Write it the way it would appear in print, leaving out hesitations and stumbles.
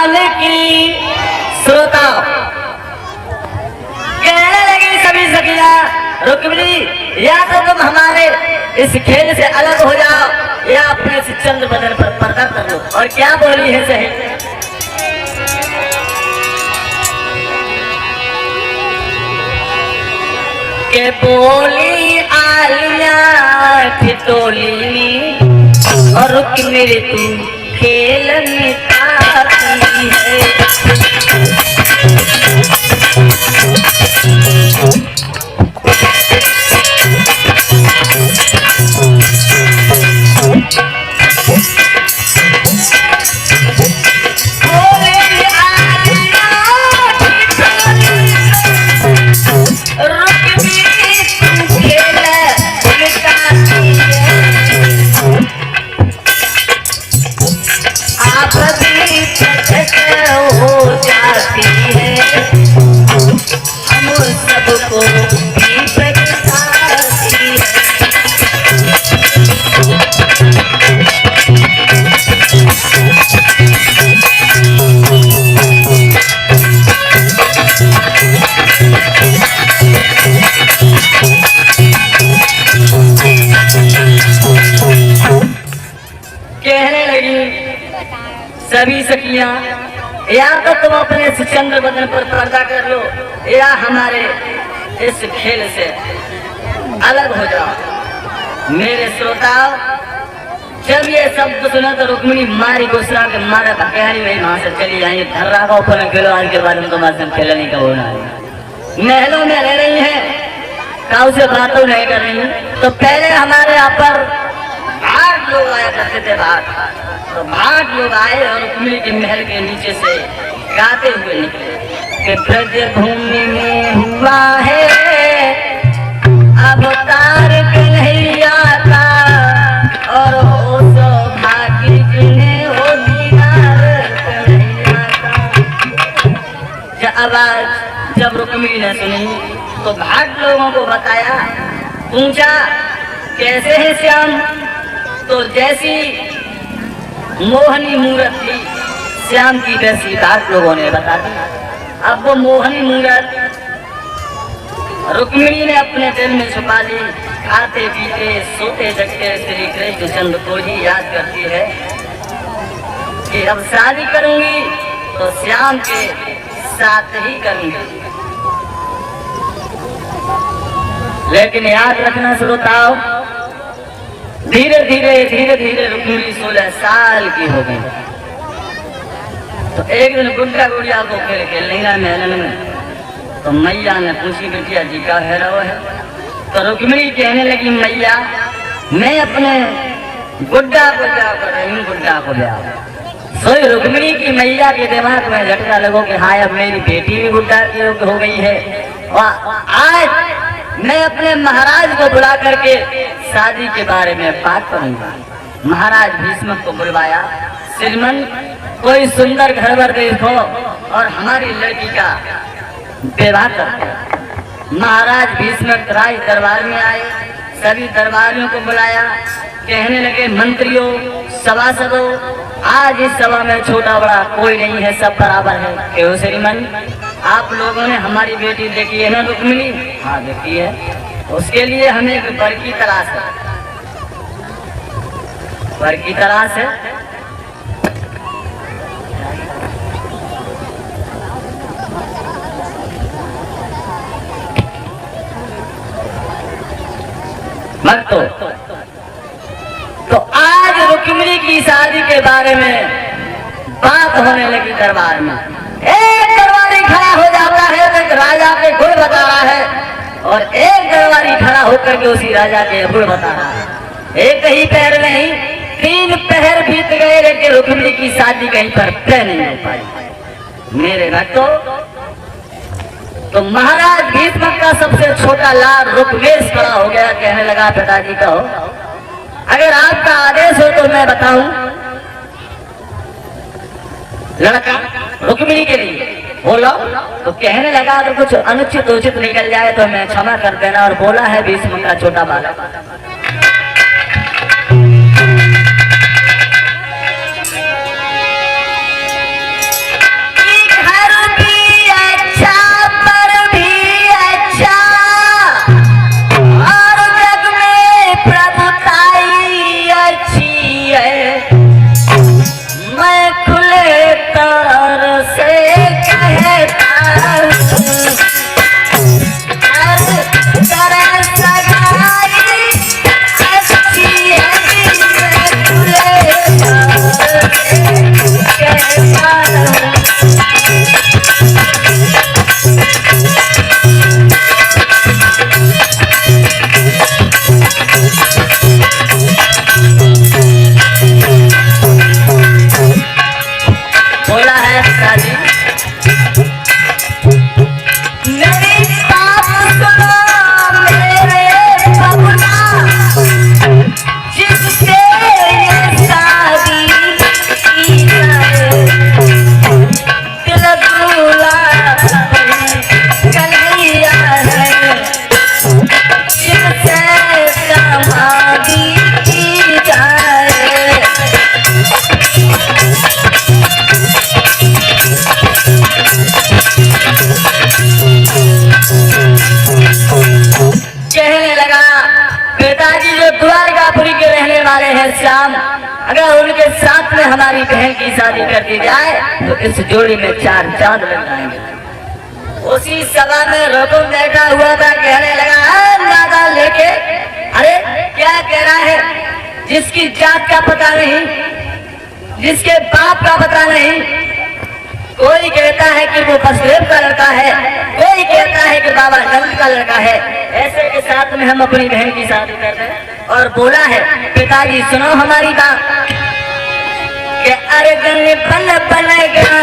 की श्रोता कहने लगी सभी सखियां, रुक्मिणी या तो तुम हमारे इस खेल से अलग हो जाओ या अपने इस चंद्र बदन पर पर्दा कर लो। और क्या बोली है सही, के बोली आलिया ठिठोली और रुक्मिणी तू खेल में आती है। हो जाती है हम सबको भी प्रगटाती है। कहने लगी सभी सखियां, या तो तुम अपने इस चंद्र बदन पर पर्दा कर लो या हमारे इस खेल से अलग हो जाओ। मेरे श्रोताओ, जब ये शब्द सुना तो रुक्मिणी मारी गुस्सा के मारा कहनी वही वहां से चली आई। धर्रा का ऊपर खेलो, आज के बाद उनको माध्यम खेलने का होना है। महलों में रह रही है, काउ से बातों नहीं कर रही। तो पहले हमारे यहाँ पर भाट लोग आया करते थे, भाट। तो भाट लोग आए और रुक्मिणी के महल के नीचे से गाते हुए निकले कि ब्रज भूमि में हुआ है अवतार कन्हैया का और हो सौभाग्य जिन्हें हो दीदार कन्हैया का। आवाज जब रुक्मिणी ने सुनी तो भाट लोगों को बताया, पूछा कैसे है श्याम। तो जैसी मोहनी मूरत थी श्याम की वैसी भाट लोगों ने बता दी। अब वो मोहनी मूरत रुक्मिणी ने अपने दिल में छुपा ली। खाते पीते सोते जगते श्री कृष्णचंद्र को ही याद करती है कि अब शादी करूंगी तो श्याम के साथ ही करूंगी। लेकिन याद रखना श्रोताओ, धीरे धीरे रुक्मिणी 16 साल की हो गई। तो एक दिन गुड्डा गुड़िया को खेलने का महल में तो मैया ने पूछी, बिटिया जी का है रहो है। तो रुक्मिणी कहने लगी, मैया मैं अपने गुड्डा को ब्याह कर रही हूँ, गुड्डा को ब्याह। सोई रुक्मिणी की मैया के दिमाग में झटका लगो कि हाँ अब मेरी बेटी भी गुड्डा की हो गई है। आज मैं अपने महाराज को बुला करके शादी के बारे में बात करूंगा। महाराज भीष्म को बुलवाया, श्रीमन कोई सुंदर घर वर देखो और हमारी लड़की का विवाह करते। महाराज भीष्म राज दरबार में आए, सभी दरबारियों को बुलाया। कहने लगे, मंत्रियों सभासदों, आज इस सभा में छोटा बड़ा कोई नहीं है, सब बराबर है। क्यों श्रीमन, आप लोगों ने हमारी बेटी देखी है ना रुक्मिणी? हाँ देखी है। उसके लिए हमें एक वर की तलाश है। वर की तलाश है। मत तो आज रुक्मिणी की शादी के बारे में बात होने लगी दरबार में। एक दरबारी खड़ा हो जाता है तो राजा के गुण बता रहा है और एक दरबारी खड़ा होकर के उसी राजा के गुण बता रहा है। एक ही पैर नहीं, 3 पहर बीत गए लेकिन रुक्मिणी की शादी कहीं पर तय नहीं हो पाई। मेरे भक्तों, तो महाराज भीष्म का सबसे छोटा लाल रुक्मेश खड़ा हो गया। कहने लगा, पिताजी कहो, अगर आपका आदेश हो तो मैं बताऊं, लड़का रुक्मिणी के लिए बोलो। तो कहने लगा, अगर कुछ अनुचित उचित निकल जाए तो मैं क्षमा कर देना। और बोला है भीष्म का छोटा बालक, बोला है पिताजी, मेरी बात सुनो मेरे बबुआ, जिससे ये शादी की जाए, दिल दूल्हा कन्हैया है, जिससे समाधि की जाए। कहने लगा पिताजी जो द्वारकापुरी के रहने वाले हैं श्याम, अगर उनके साथ में हमारी बहन की शादी कर दी जाए तो इस जोड़ी में 4 चांद लग जाएंगे। उसी सभा में रोकुम बैठा हुआ था, कहने लगा नादा लेके, अरे क्या कह रहा है, जिसकी जात का पता नहीं, जिसके बाप का पता नहीं, कोई कहता है कि वो बसदेव का लड़का है, कोई कहता है कि बाबा नंद का लड़का है, ऐसे के साथ में हम अपनी बहन की शादी कर रहे हैं। और बोला है पिताजी सुनो हमारी बात, कि अरे गन बन बन गया